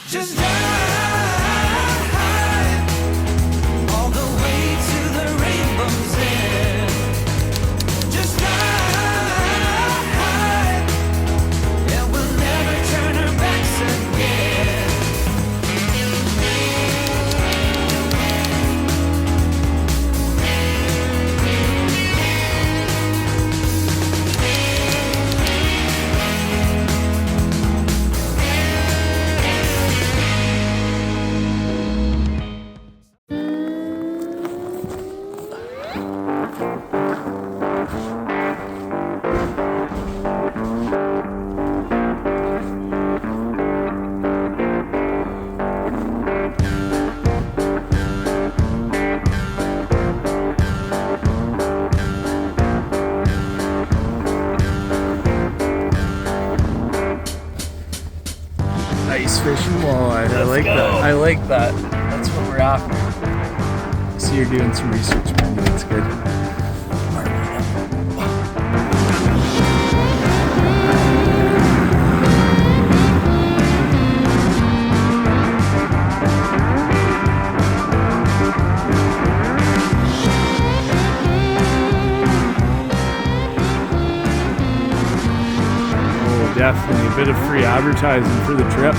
Just dive all the way to the rainbow's end. Just dive, and we'll never turn our backs again. Nice fishing walleye. I like that. I like that. That's what we're after. So you're doing some research, man. That's good. Definitely a bit of free advertising for the trip.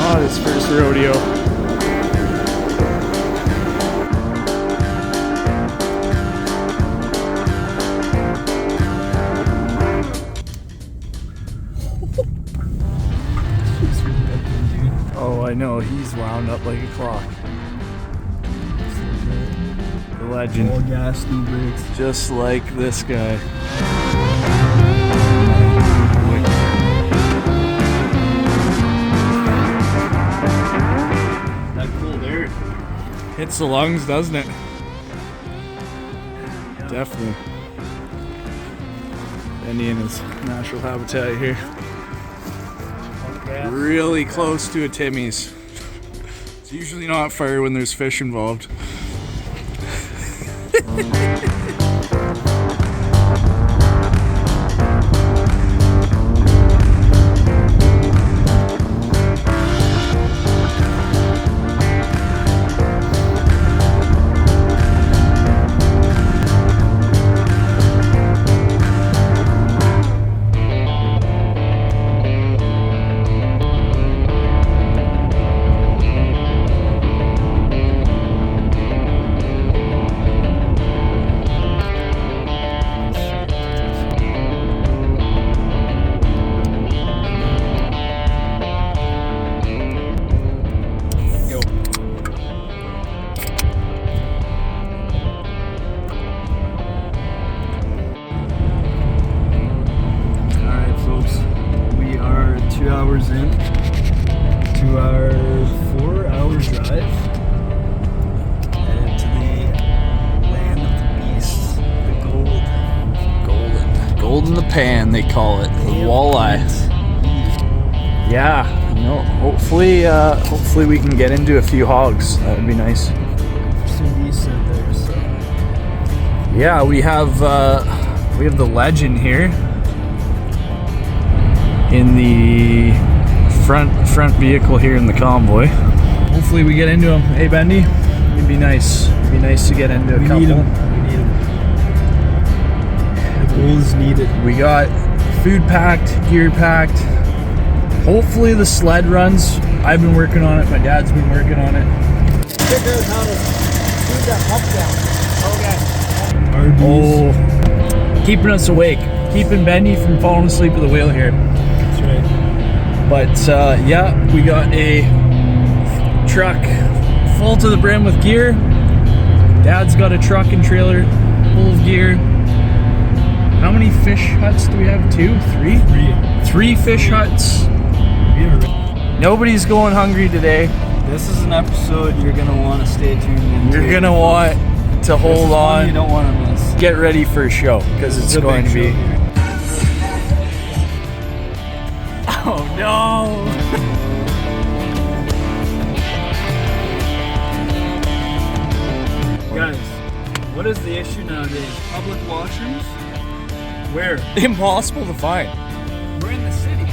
Oh, this first rodeo. Oh, I know, he's wound up like a clock. The legend. All gas, no brakes. Just like this guy. That cold air hits the lungs, doesn't it? Yeah. Definitely. Bendy in his natural habitat here. Really close to a Timmy's. It's usually not fire when there's fish involved. In to our 4-hour drive and to the land of the beasts, the Gold in the pan, they call it. The walleye. Yeah, no, hopefully we can get into a few hogs. That would be nice. Some decent there, so. Yeah, we have the legend here in the front vehicle here in the convoy. Hopefully we get into them. Hey Bendy, it'd be nice. It'd be nice to get into a couple. We need them. The goal is needed. We got food packed, gear packed. Hopefully the sled runs. I've been working on it. My dad's been working on it. Figure out how to do that up down. Okay. Oh, keeping us awake. Keeping Bendy from falling asleep at the wheel here. That's right. But yeah, we got a truck full to the brim with gear. Dad's got a truck and trailer full of gear. How many fish huts do we have? 2? 3? 3 fish huts. Nobody's going hungry today. This is an episode you're gonna want to stay tuned into. You're gonna want to hold on. You don't want to miss. Get ready for a show because it's going to be. Oh no! is the issue nowadays? Public washrooms? Where? Impossible to find. We're in the city.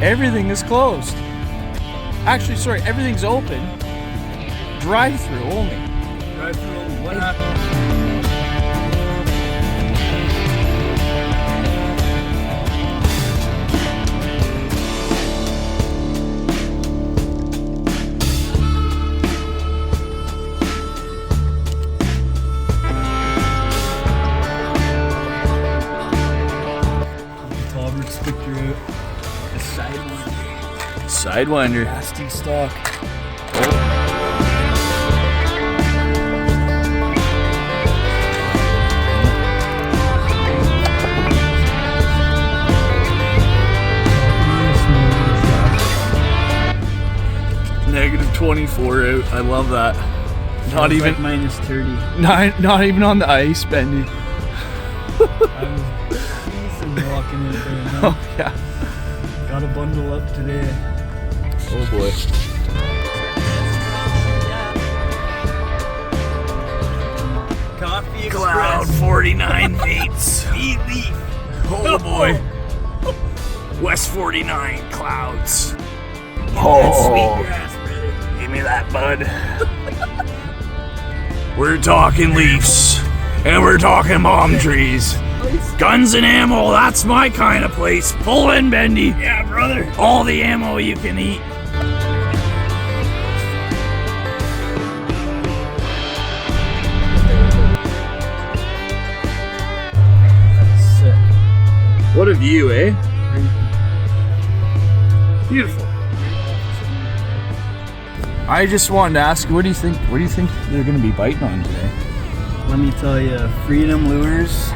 Everything is closed. Actually, sorry, everything's open. Drive-through only. Drive through only. What happened? Sidewinder. Nasty stock. -24 out. I love that. Not even like minus 30. not even on the ice, Bendy. I was freezing walking in there, man. Oh yeah. Got a bundle up today. Oh boy. Coffee Cloud Express. 49 feet. Speed leaf. Oh boy. West 49 clouds. Oh. Sweetgrass, brother. Give me that, bud. We're talking leaves. And we're talking palm trees. Guns and ammo, that's my kind of place. Pull in, Bendy. Yeah, brother. All the ammo you can eat. Sick. What a view, eh? Beautiful. I just wanted to ask you, what do you think they're gonna be biting on today? Let me tell you, Freedom Lures.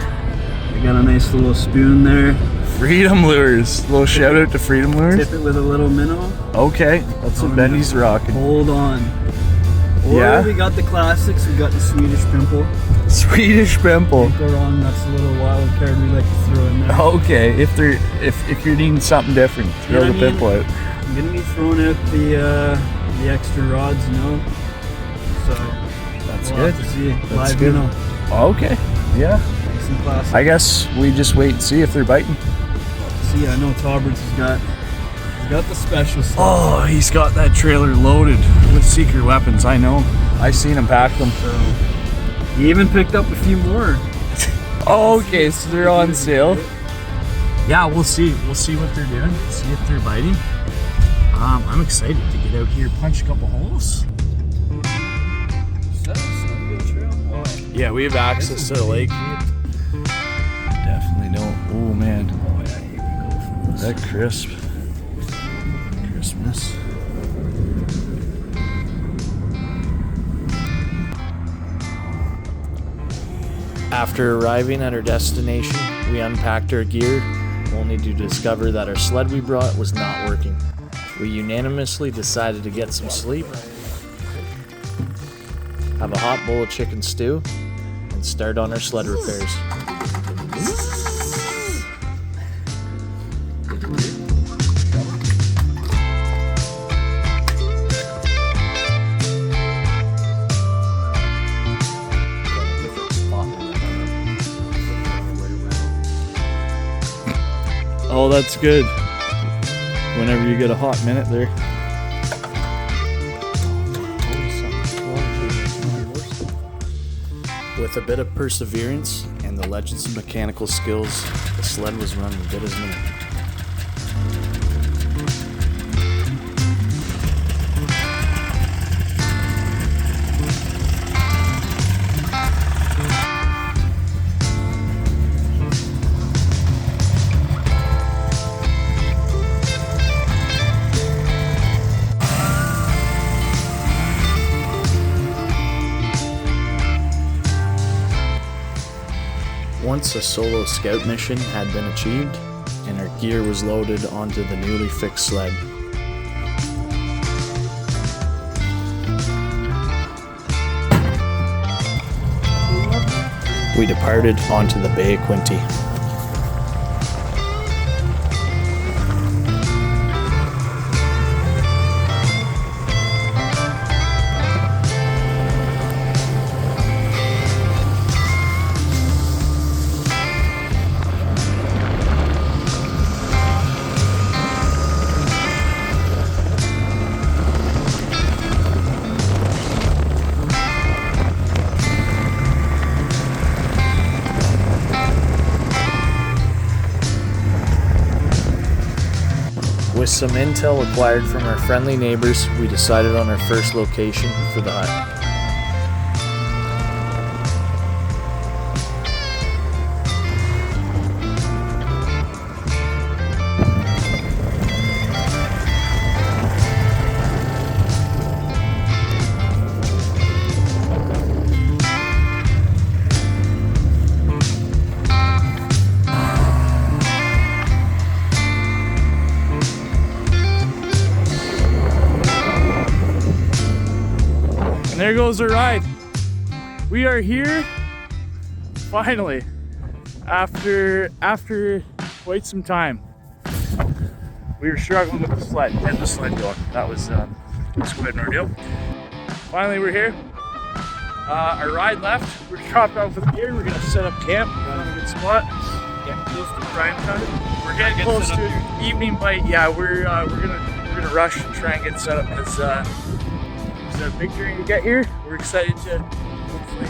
We got a nice little spoon there. Freedom Lures. Little shout out to Freedom Lures. Tip it with a little minnow. Okay, that's what Bendy's rocking. Hold on. Or Yeah? we got the classics. We got the Swedish Pimple. Swedish Pimple. Can't go wrong. That's a little wild card we like to throw in there. Okay, if you're needing something different, throw the pimple out. I'm gonna be throwing out the extra rods, you know. So That's we'll good. have to see. That's Live good. minnow. Okay, yeah. Nice and classic. I guess we just wait and see if they're biting. See, I know Taubert's he's got the special stuff. Oh, he's got that trailer loaded with secret weapons. I know. I seen him pack them. So he even picked up a few more. Okay, so they're on sale. Yeah, we'll see. We'll see what they're doing. See if they're biting. I'm excited to get out here, punch a couple holes. Yeah, we have access to the lake. Definitely don't. Oh man. Oh yeah, here we go from this. That crisp. Christmas. After arriving at our destination, we unpacked our gear, only to discover that our sled we brought was not working. We unanimously decided to get some sleep, have a hot bowl of chicken stew, and start on our sled repairs. Oh, that's good. Whenever you get a hot minute there. With a bit of perseverance and the legends of mechanical skills, the sled was running good as new. Once a solo scout mission had been achieved, and our gear was loaded onto the newly fixed sled. We departed onto the Bay of Quinty. some intel acquired from our friendly neighbors, we decided on our first location for the hut. And there goes our ride. We are here finally after quite some time. We were struggling with the sled, getting the sled going. That was quite an ordeal. Finally, we're here. Our ride left. We're dropped off with gear. We're gonna set up camp. Got a good spot. Getting close to prime time. We're getting close to evening bite. Yeah, we're gonna rush and try and get set up because it's a big journey to get here. We're excited to hopefully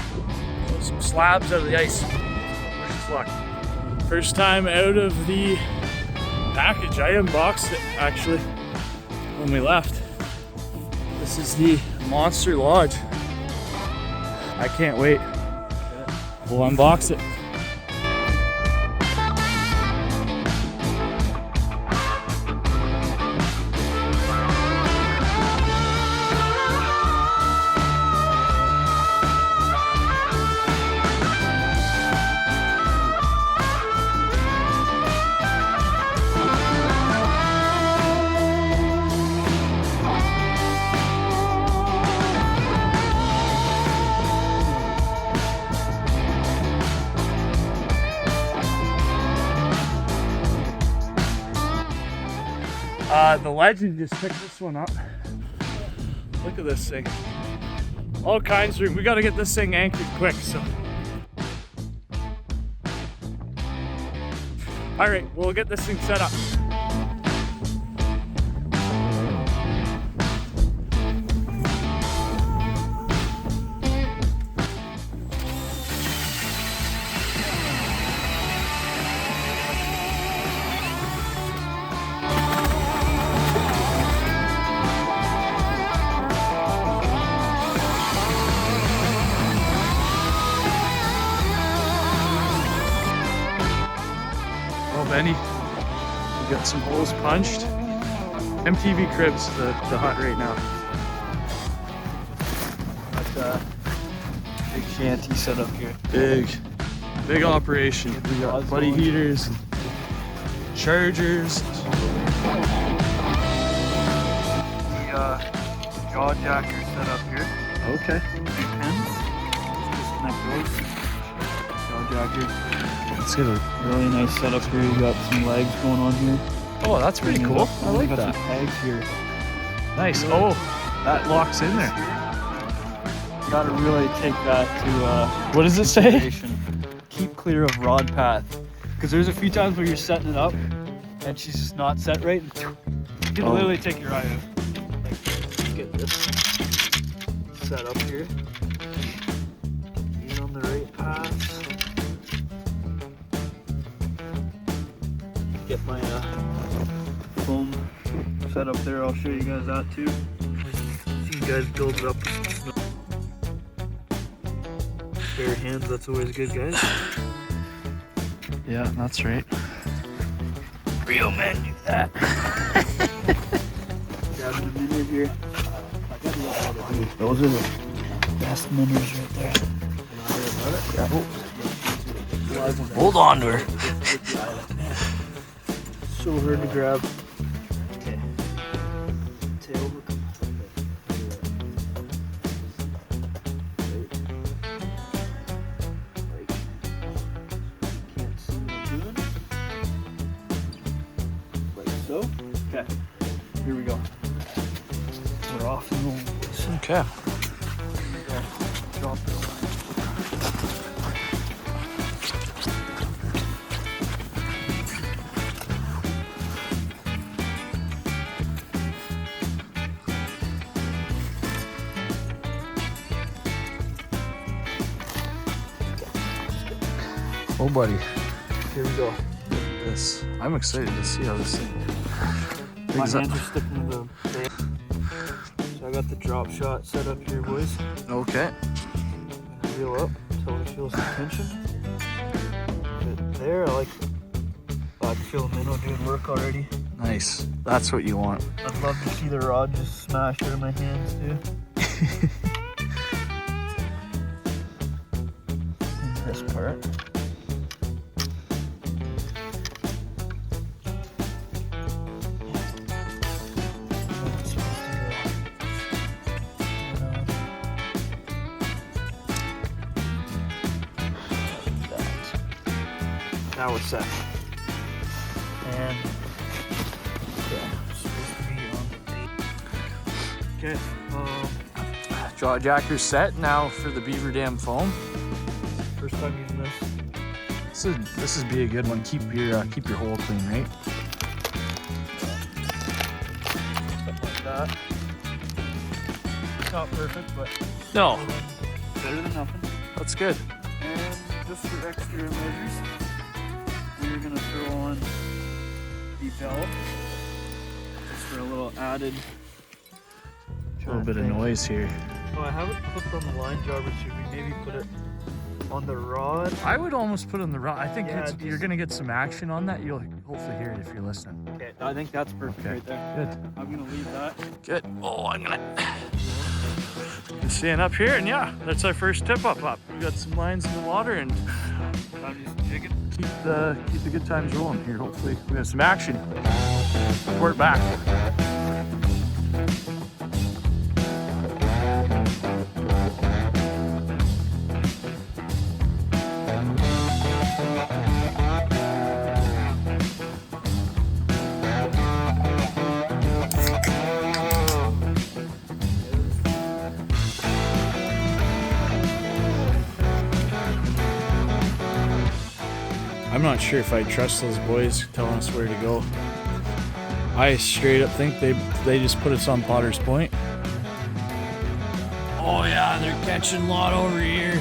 pull some slabs out of the ice. Wish us luck. First time out of the package. I unboxed it actually when we left. This is the Monster Lodge. I can't wait. We'll unbox it. The Legend just picked this one up. Look at this thing. All kinds of room. We gotta get this thing anchored quick, so. All right, we'll get this thing set up. Bendy. We got some holes punched. MTV cribs, the hut right now. Got big shanty set up here. Big operation. We got buddy heaters, chargers. The jaw jacker set up here. Okay. Big pins. Disconnect those. Jaw jacker. Let's get a Really nice setup here. You got some legs going on here. Oh, that's pretty cool. I like got that. some tags here. Nice. Oh, that locks in there. You gotta really take that to What does it say? consideration. Keep clear of rod path. Because there's a few times where you're setting it up and she's just not set right. You can literally take your eye out. Like, get this set up here. Get on the right path. Get my foam set up there. I'll show you guys that too. See you guys build it up with some snow. Bare hands, that's always good, guys. Yeah, that's right. Real men do that. Grabbing a minute here. Those are the best minnows right there. Hold on to her. So hard to grab. Okay. Tail hook. Can't see what I'm doing. Like so. Okay. Here we go. We're off and rolling. Okay. Drop it. Oh, buddy. Here we go. Look at this. I'm excited to see how this thing My Things up. hands are sticking to the bait. So I got the drop shot set up here, boys. Okay. Reel up until we feel some tension. But there, I like I can feel the minnow doing work already. Nice. That's what you want. I'd love to see the rod just smash out of my hands too. In this part. Now we're set. And yeah, supposed to be on the bait. Okay. Jaw jacker's set now for the beaver dam foam. First time using this. This would be a good one. Keep your hole clean, right? Stuff like that. It's not perfect, but No, better than nothing. that's good. And just for extra measures, we're gonna throw on the belt just for a little added. A little bit of noise here. Oh, I have it clipped on the line jobber, so we maybe put it on the rod. I would almost put on the rod. I think Yeah, you're just- gonna get some action on that. You'll hopefully hear it if you're listening. Okay, I think that's perfect Okay. right there. Good. I'm gonna leave that. Good. Oh, I'm gonna stand up here, and yeah, that's our first tip up. We got some lines in the water, and I'm just jigging. keep the good times rolling here. Hopefully, we have some action. Report back. I'm not sure if I trust those boys telling us where to go. I straight up think they just put us on Potter's Point. Oh yeah, they're catching a lot over here.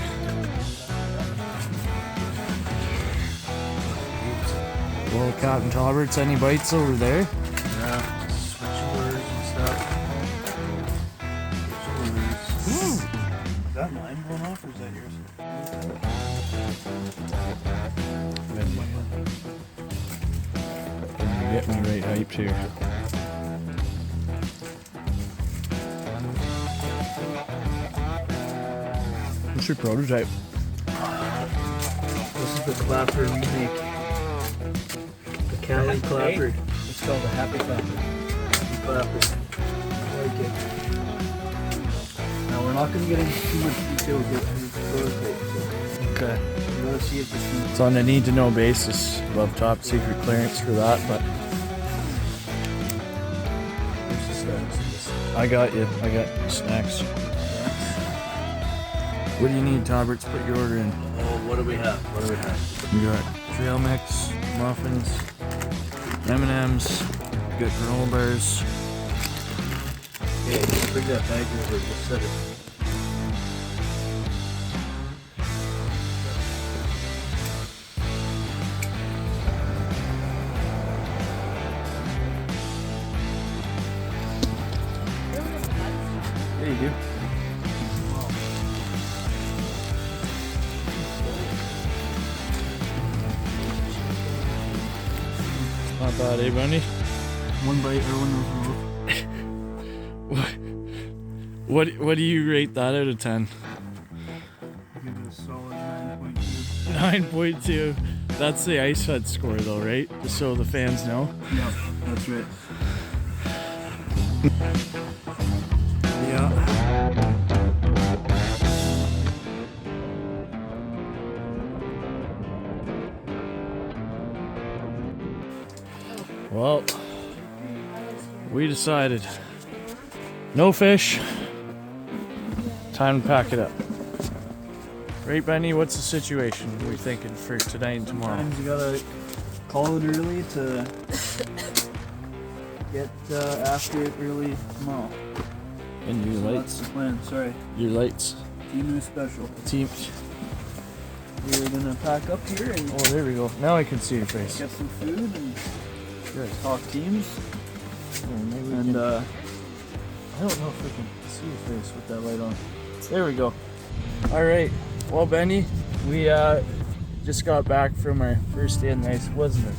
Well, Cotton Tauberts, any bites over there? Yeah, switch lures and stuff. Is that mine going off or is that yours? Get me right hyped here. What's your prototype? This is the clapper remake. The Cali clapper. It's called the Happy Clapper. Happy Clapper. I like it. Now we're not going to get into too much detail with the prototype. Okay. So let's see if this is. It's on a need-to-know basis. Love top secret clearance for that, but I got you. I got snacks. What do you need, Tauberts? Put your order in. Oh, what do we have? What do we have? We got trail mix, muffins, M&Ms, got granola bars. Yeah, just bring that bag over. Just set it. Yeah, you do. Not bad, eh, Bendy? One bite or one What do you rate that out of 10? give it a solid 9.2. 9.2. That's the Ice Hut score though, right? Just so the fans know. Yep, that's right. Yeah. Well, we decided no fish. Time to pack it up. Right, Benny, what's the situation we thinking for tonight and tomorrow? Sometimes you gotta call it early to get after it early tomorrow. And your So lights. that's the plan. Sorry, Your lights. team is special. Team. We're gonna pack up here and Oh, there we go. Now I can see your face. get some food and Good. talk teams. And I don't know if we can see your face with that light on. There we go. All right. Well, Benny, we just got back from our first day in the ice. Wasn't a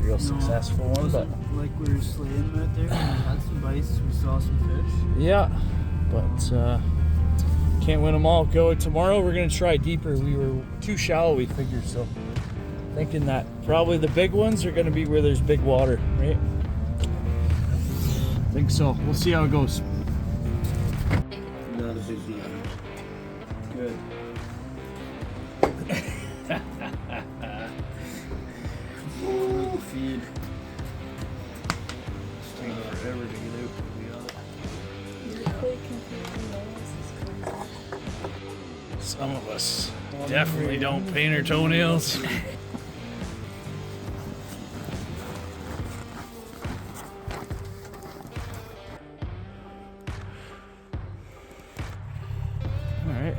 real successful one, but like we were slaying right there. We had some bites. We saw some fish. yeah, but can't win them all. Go tomorrow. We're gonna try deeper. We were too shallow, we figured. So thinking that probably the big ones are gonna be where there's big water, right? I think so. We'll see how it goes. Not a big deal. Good. Ooh, feed. It's taking forever to get out. Some of us definitely don't paint our toenails. Alright.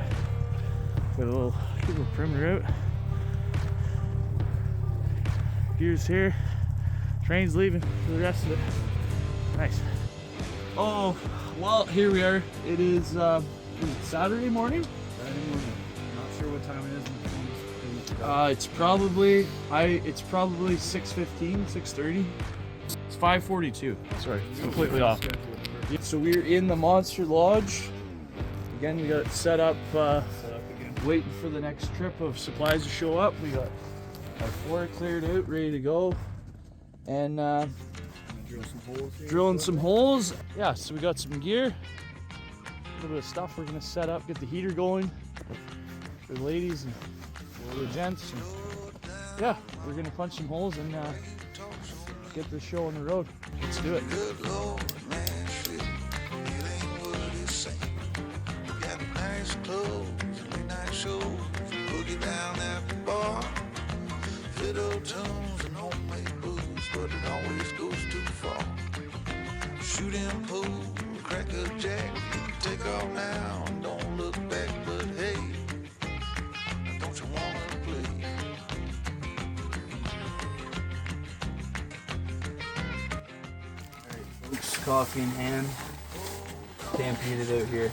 Got a little perimeter out. Gear's here. Train's leaving for the rest of it. Nice. Oh, well, here we are. It is Saturday morning? Saturday morning. Not sure what time it is. It's probably 6:15, 6:30. It's 5:42. Sorry, it's completely off. Yeah, so we're in the Monster Lodge. Again, we got it set up waiting for the next trip of supplies to show up. We got our floor cleared out, ready to go. And drilling some holes. Yeah, so we got some gear. A little bit of stuff we're gonna set up, get the heater going for the ladies and for the gents. And yeah, we're gonna punch some holes and get this show on the road. Let's do it. Good Lord, Nashville, it ain't what it seems. Got nice clothes, nice shows, boogie down at the bar. Fiddle tunes and homemade booze, but it always goes too far. Shooting pool, crack a jack, take off now and don't look back. But hey, don't you wanna play? Luke's coffee in hand. Stampeded out here.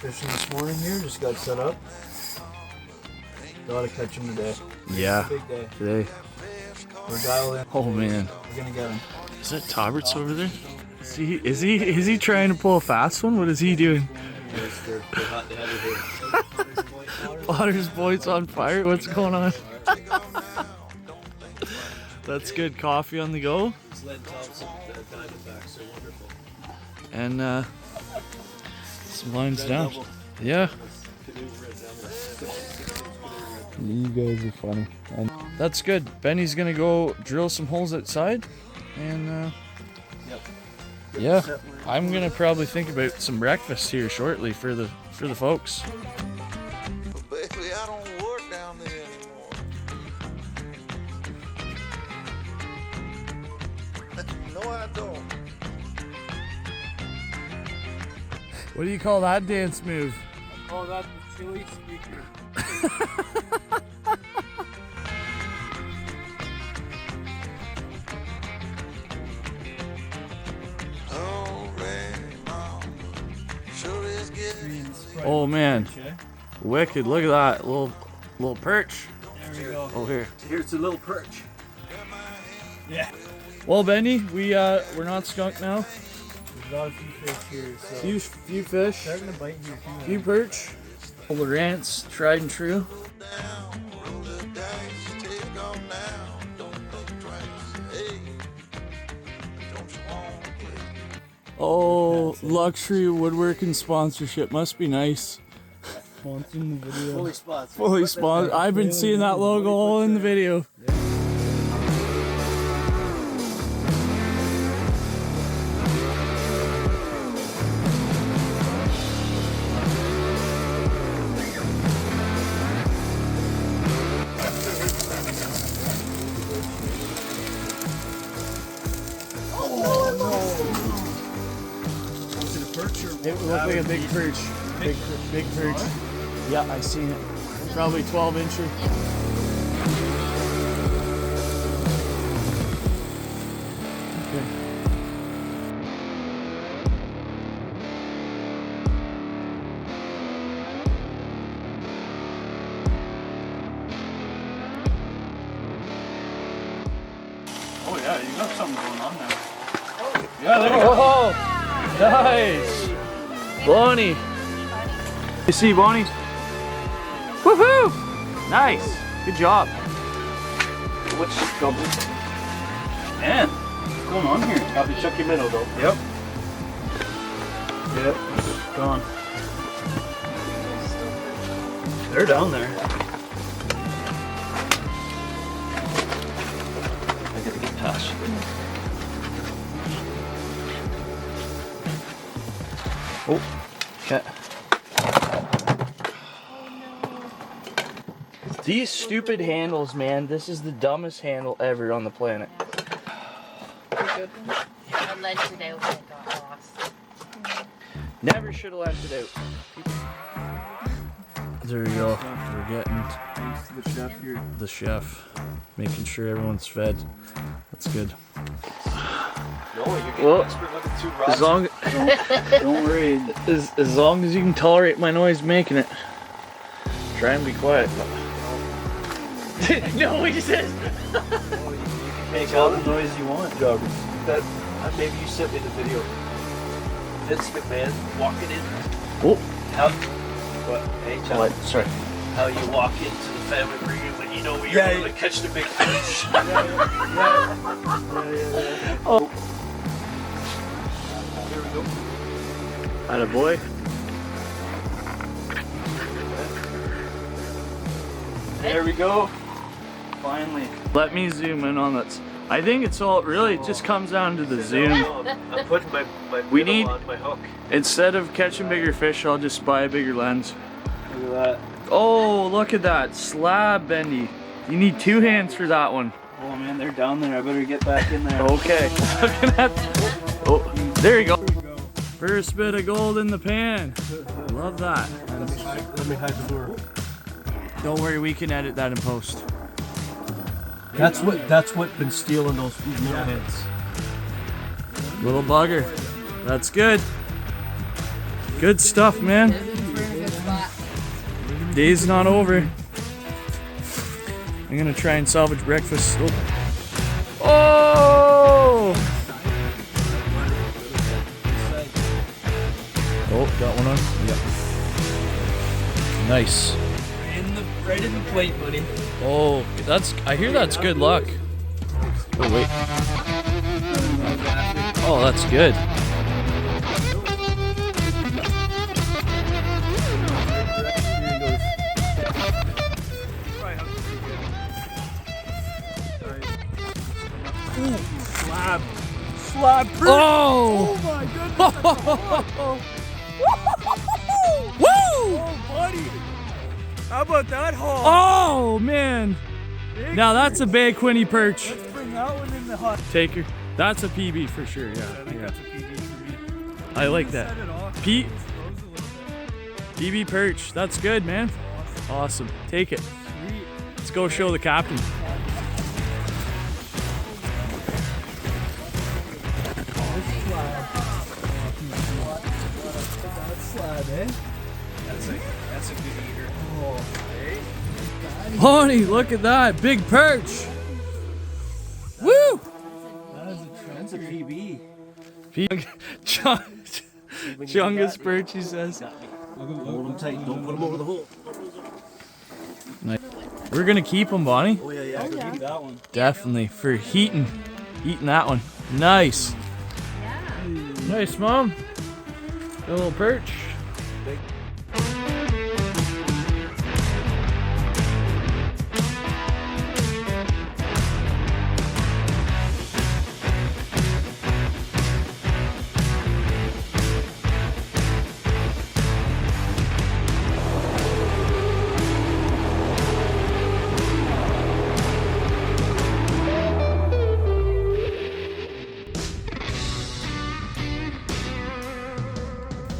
Fishing this morning here, just got set up. Gotta catch him today. Yeah, Big day. today. We're dialed in. Oh man, We're gonna get him. is that Taubert's over there? Is he trying to pull a fast one? What is he doing? Potter's Boy's on fire. What's going on? That's good. Coffee on the go. Sled tops and Diamondbacks are wonderful. And some lines down. Yeah. You guys are funny. And that's good. Benny's gonna go drill some holes outside, and yeah, I'm gonna probably think about some breakfast here shortly for the folks. But baby, I don't work down there anymore. No, I don't. What do you call that dance move? Oh, that's the chili speaker. Oh man, wicked! Look at that little perch. There we go. Oh here. Here's the little perch. Yeah. Well, Bendy, we're not skunked now. We've got a few fish here, so. Few fish, Starting to bite here too. few perch, couple rants, tried and true. Oh, luxury woodworking sponsorship must be nice. Sponsoring the video. Fully sponsored. Fully sponsored. I've been seeing that logo all in the video. It looked like a big perch. Big perch. Yeah, I seen it. Probably 12 incher. Oh, nice. Bonnie. You see, Bonnie? Woohoo! Nice. Good job. What's trouble? Man, what's going on here? Have to check your minnow though. Yep. Yep. Gone. They're down there. I gotta get past you. Oh, yeah. These stupid handles, man. This is the dumbest handle ever on the planet. I lent it out and it got lost. Never should have left it out. There we go. We're getting The chef here. the chef, making sure everyone's fed. That's good. No, you're getting Well, expert looking too rough. As long Don't worry. as long as you can tolerate my noise making it. Try and be quiet. No, he says. Make all the noise you want, Joggers. That maybe you sent me the video. Vince McMahon walking in. Oh, How? What? Hey, John. what? Sorry. How you walk into the family reunion when you know you're going to catch the big fish. Oh. Here we go. Atta boy. There we go. Finally. Let me zoom in on that. I think it's all really it just comes down to the zoom. I'm putting my We minnow need- on my hook. Instead of catching bigger fish, I'll just buy a bigger lens. Look at that. Oh, look at that slab, Bendy. You need 2 hands for that one. Oh man, they're down there. I better get back in there. Okay. Oh, there you go. First bit of gold in the pan. Love that. Let me hide the lure. Don't worry, we can edit that in post. That's what been stealing those little heads. Little bugger. That's good. Good stuff, man. Day's not over. I'm gonna try and salvage breakfast. Oh! Oh, got one on? Yep. Nice. Right in the plate, buddy. Oh, I hear that's good luck. Oh, wait. Oh, that's good. Slab. Slab. Oh! my goodness. Woo! Oh, buddy. How about that haul? Oh, man. Now that's a Bay of Quinty perch. Let's bring that one in the hot. Taker. That's a PB for sure, yeah. I think that's a PB for me. I like that. Set it off. Pete, Froze a little bit. PB perch. That's good, man. Awesome. Take it. Sweet. Let's go show the captain. Slab, eh? That's a good eater. Oh, hey. Honey, look at that. Big perch. Woo! That's a PB. Chungus perch, he says. Hold them tight. Don't put them over the hole. We're gonna keep them, Bonnie. Oh yeah. Keep that one. Definitely for eating that one. Nice. Nice, Mom. Got a little perch.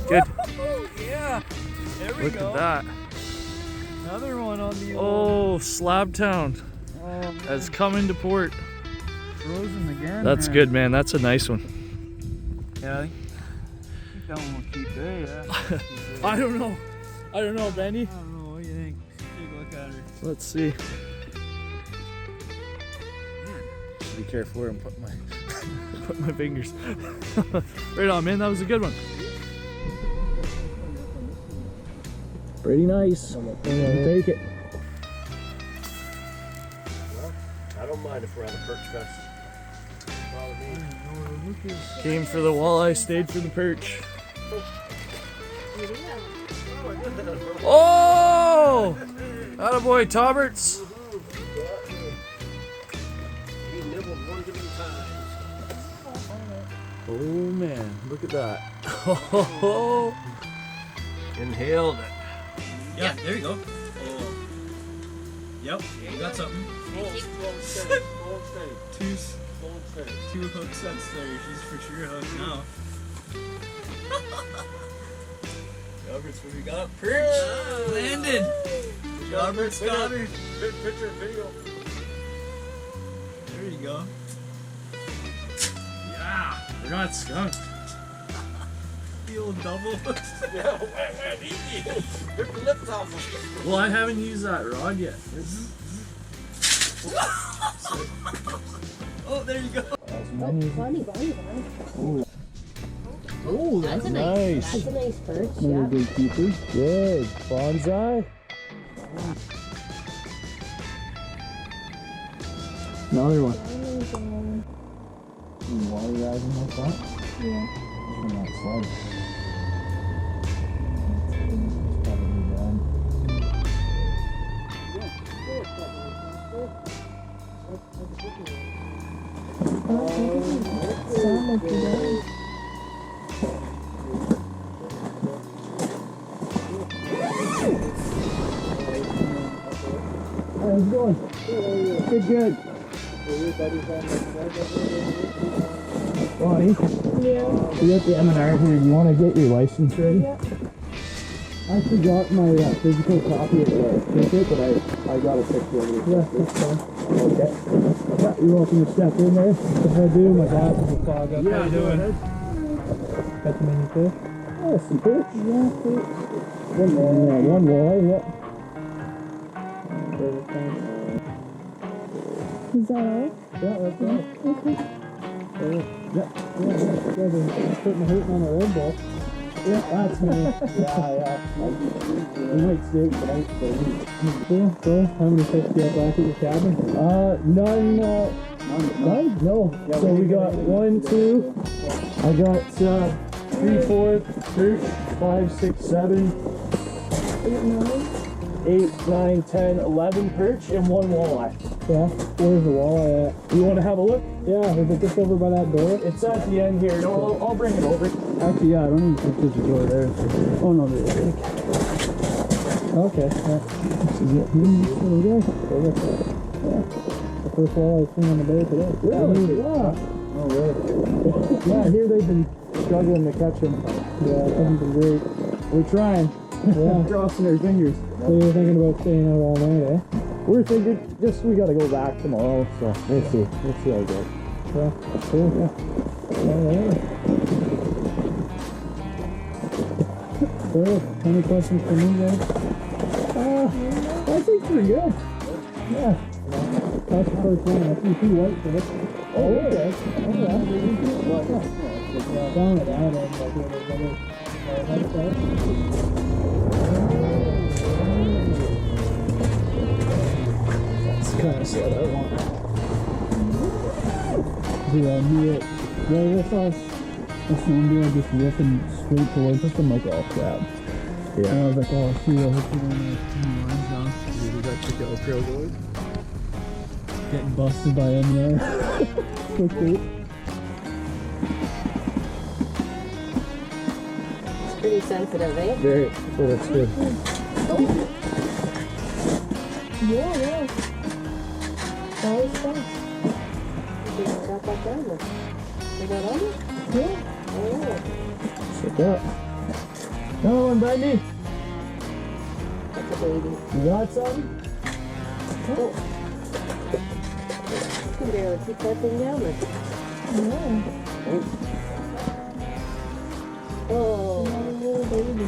Good. Yeah. There we Look go. at that. Another one on the Oh, Slab Town oh, has come into port. frozen again. That's man. good, man. That's a nice one. Yeah, I think that one will keep there. Yeah. I don't know. I don't know, Bendy. I don't know. What do you think? Take a look at her. Let's see. Be careful where I'm putting my Put my fingers. Right on, man. That was a good one. Pretty nice. Take it. I don't mind if we're at a Perch Fest. Came for the walleye, stayed for the perch. Oh! Attaboy, Tauberts. He nibbled one too many times. Oh man, look at that. Oh, inhaled it. Yeah, there you go. Oh. Yep, you got something. Two hook sets there. She's for sure hooked now. Roberts, what we got? Perch! Landed! Roberts got her. Picture video. There you go. Yeah, we're not skunked. The old double. Yeah, easy. Rip the lips off. Well, I haven't used that rod yet. Oh, there you go. Bonnie. Oh, That's a nice. That's a nice perch. Another Yeah. good keeper. Good. Bonsai. Another one. Water rising like that? Yeah. From that sled. How's it going? Good. Bonnie? Yeah. We got the M&R here. You want to get your license ready? Yeah. I forgot my physical copy of the ticket, but I got a picture of it. Yeah, that's fine. Okay. Yeah, you're welcome to step in there. If I do, my glasses will fog up. How you doing? Catching any fish? Oh, some fish. Yeah, fish. One walleye, yeah. Is that all? Yeah, that's right. Okay. Yeah, putting hurting on the Red Bull. Yeah, that's me. yeah. We might stay tonight for a week. Cool. How many fish do you have back at your cabin? None. None? No. Yeah, so we got 1, 2. I got 3, 4, perch, 5, 6, 7, 8, 9, 10, 11 perch, and 1 walleye. Yeah. Where's the walleye at? You want to have a look? Yeah. Is it just over by that door? It's at the end here. No, I'll bring it over. Actually, yeah. I don't even think there's a door there. Oh no, there is. Okay. Yeah. This is it. There we go. Yeah. The first walleye seen on the bay today. Really? Yeah. Oh really? Yeah. I hear they've been struggling to catch them. Yeah, it hasn't been great. We're trying. Yeah. Crossing our fingers. So you're thinking about staying out all night, eh? We're thinking we gotta go back tomorrow, so we'll see. We'll see how it goes. Yeah, cool, yeah. Alright. So, any questions for me, guys? I think we're good. Yeah. That's the first one. I see 2 white for it. Oh, okay. Yeah, down it, kind of sled I want. This one deal just ripping straight towards us. I'm like, oh crap. Yeah. And I was like, oh shoot, I hope you don't have lines down. Dude, we got to go pro boys. Getting busted by M&R. Okay. It's pretty sensitive, eh? Very. Oh, that's good. Yeah. Always fun. You got that down there. You got on it? Yeah. Oh, Sit up. Come on, Bendy. that's a baby. You got something? Oh. You can barely keep that thing down there. Yeah. Oh, little baby.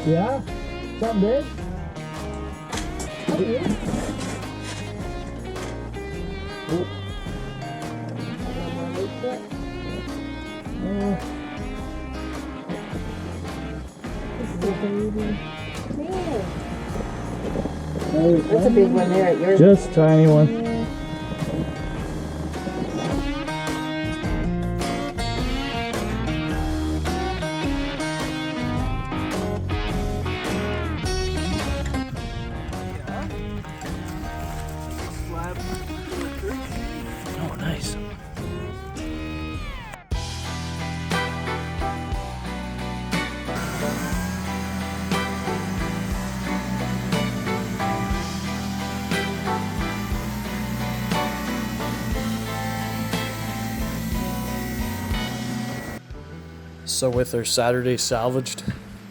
Yeah? Something big? Oh, yeah. Oh, That's a big one there at yours. Just tiny one. Oh, nice. So with our Saturday salvaged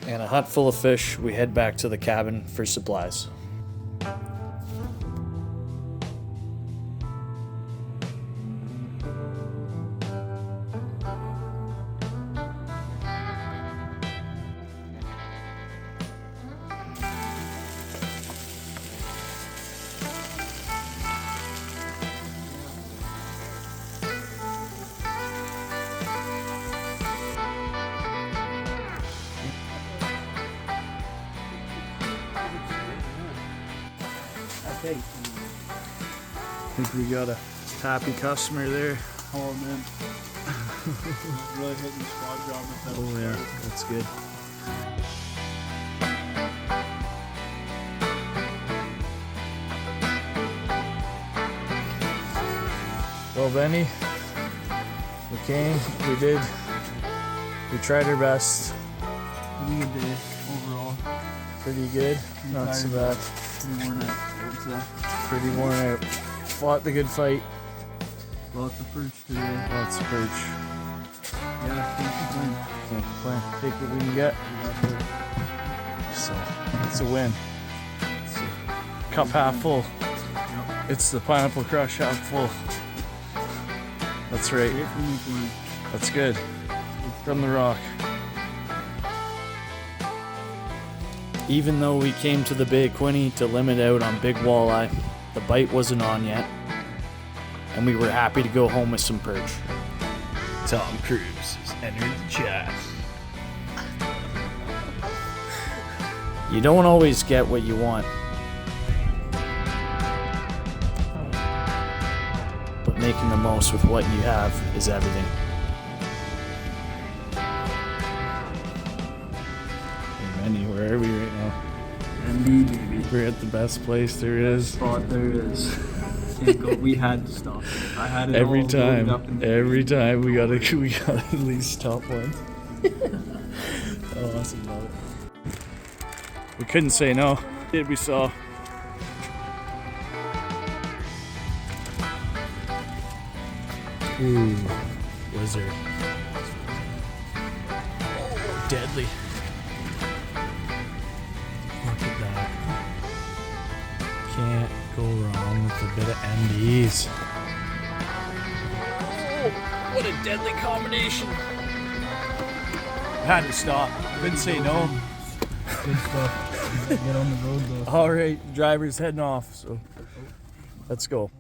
and a hut full of fish, we head back to the cabin for supplies. I think we got a happy customer there. Oh man. Really hitting the squad job with that. Oh yeah, that's good. Well, Benny, we came, we tried our best. Pretty good day overall. Pretty good, not so bad. Pretty worn out, I would say. Pretty worn out. Fought the good fight. Lots of perch today. Lots of perch. Yeah, Can't complain. Take what we can get. So, it's a win. It's a cup half full. It's the pineapple crush half full. That's right. That's good. From the rock. Even though we came to the Bay of Quinty to limit out on big walleye, the bite wasn't on yet, and we were happy to go home with some perch. Tom Cruise has entered the chat. You don't always get what you want, but making the most with what you have is everything. Bendy, where are we right now? Bendy, baby. We're at the best place there is. Spot there is. Can't go. We had to stop. I had it Every all loaded up time and we gotta at least stop one. Oh, awesome, love it. We couldn't say no. Did we saw? Ooh, lizard. Oh, deadly. Look at that. Can't go wrong with a bit of MDs. Oh, what a deadly combination. Had to stop. Couldn't say no. good stuff. Get on the road though. All right, driver's heading off, so let's go.